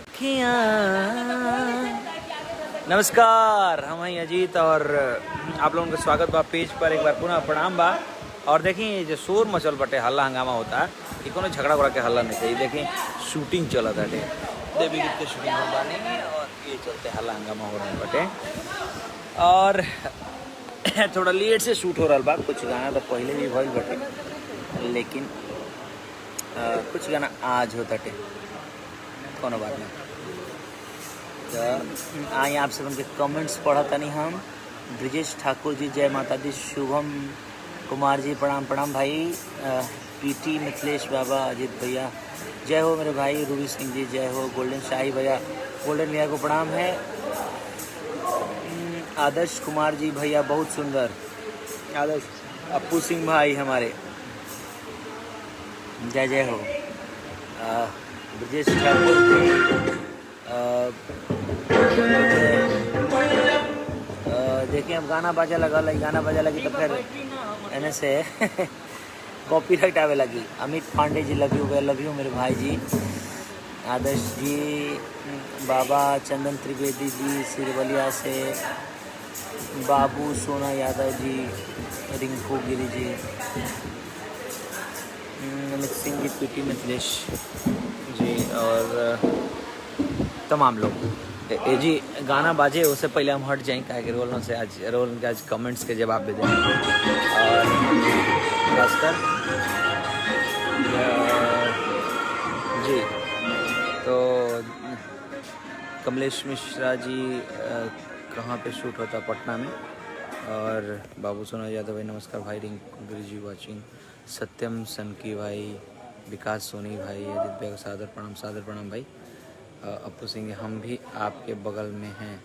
अखियाँ। नमस्कार, हम हैं अजीत और आप लोगों का स्वागत बा पेज पर। एक बार पुनः प्रणाम बा। और देखिए जो शोर मचल बटे, हल्ला हंगामा होता है, कि कोनो झगड़ा उगड़ा के हल्ला नहीं चाहिए। देखिए शूटिंग चला था, देवी गीत के शूटिंग हो बानी और ये चलते हल्ला हंगामा हो रहा बटे। और थोड़ा लेट से शूट हो रहा बा। कुछ गाना तो पहले भी भइल बटे, लेकिन कुछ गाना आज होता टे, कोनो बात नहीं। तो आई आप सब उनके कमेंट्स पढ़ा तनी हम। ब्रिजेश ठाकुर जी जय माता दी, शुभम कुमार जी प्रणाम प्रणाम भाई, पीटी मिथिलेश बाबा, अजीत भैया जय हो मेरे भाई, रूबी सिंह जी जय हो, गोल्डन शाही भैया, गोल्डन भैया को प्रणाम है, आदर्श कुमार जी भैया बहुत सुंदर, आदर्श, अप्पू सिंह भाई हमारे जय जय हो, ब्रजेश ठाकुर देखिए अब गाना बाजा लगा लगी तो फिर एने से कॉपीराइट आवे लगी। अमित पांडे जी लव यू मेरे भाई जी, आदर्श जी, बाबा चंदन त्रिवेदी जी सिरवलिया से, बाबू सोना यादव जी, रिंकू गिरी जी, अमित सिंह जी, पीटी मिथिलेश जी और तमाम लोग। जी गाना बाजे उससे पहले हम हट जाएं, क्या रोल से आज कमेंट्स के जवाब दे दें। और खासकर जी तो कमलेश मिश्रा जी कहाँ पे शूट होता, पटना में। और बाबू सोना यादव भाई नमस्कार भाई, रिंकू गिरी जी वाचिंग, सत्यम सनकी भाई, विकास सोनी भाई, अजित भाई सादर प्रणाम भाई, अप्पू सिंह हम भी आपके बगल में हैं,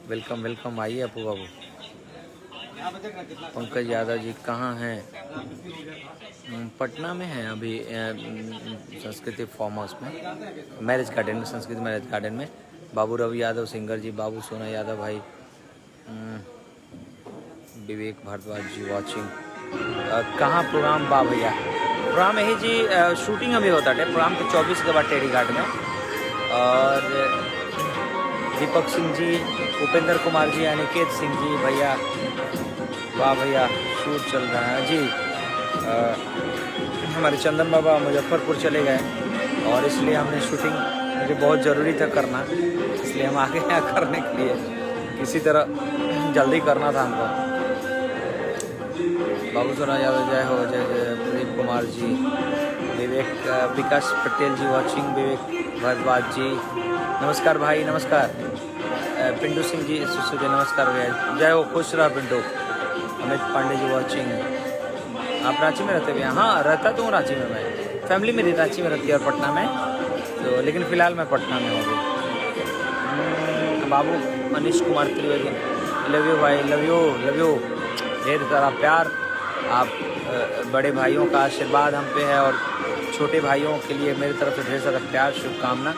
वेलकम वेलकम, आइए अप्पू बाबू। पंकज यादव जी कहाँ हैं, पटना में हैं अभी, संस्कृति फार्म हाउस में, मैरिज गार्डन में, संस्कृति मैरिज गार्डन में। बाबू रवि यादव सिंगर जी, बाबू सोना यादव भाई, विवेक भारद्वाज जी वाचिंग। कहाँ प्रोग्राम बा भैया? प्रोग्राम यही जी शूटिंग अभी होता है, प्रोग्राम तो 24 के बाद टेढ़ी घाट में। और दीपक सिंह जी, उपेंद्र कुमार जी, अनिकेत सिंह जी भैया, वाह भैया शूट चल रहा है जी। हमारे चंदन बाबा मुजफ्फरपुर चले गए और इसलिए हमने शूटिंग, मुझे बहुत ज़रूरी था करना, इसलिए हम आगे यहाँ करने के लिए, किसी तरह जल्दी करना था हमको। बाबू सोना यादव जय हो, जय जय, प्रदीप कुमार जी, विकास पटेल जी वाचिंग, विवेक भारद्वाज जी नमस्कार भाई, नमस्कार, पिंटू सिंह जी सूर्य नमस्कार भैया, जय हो, खुश रहा पिंटू। अमित पांडे जी वाचिंग, आप रांची में रहते भैया? हाँ रहता तो हूँ रांची में, मैं फैमिली मेरी रांची में रहती है और पटना में, तो लेकिन फ़िलहाल मैं पटना में हूँ। बाबू मनीष कुमार त्रिवेदी लव यू भाई, लव यू, ढेर सारा प्यार। आप बड़े भाइयों का आशीर्वाद हम पे है और छोटे भाइयों के लिए मेरी तरफ से ढेर सारा प्यार, शुभकामना।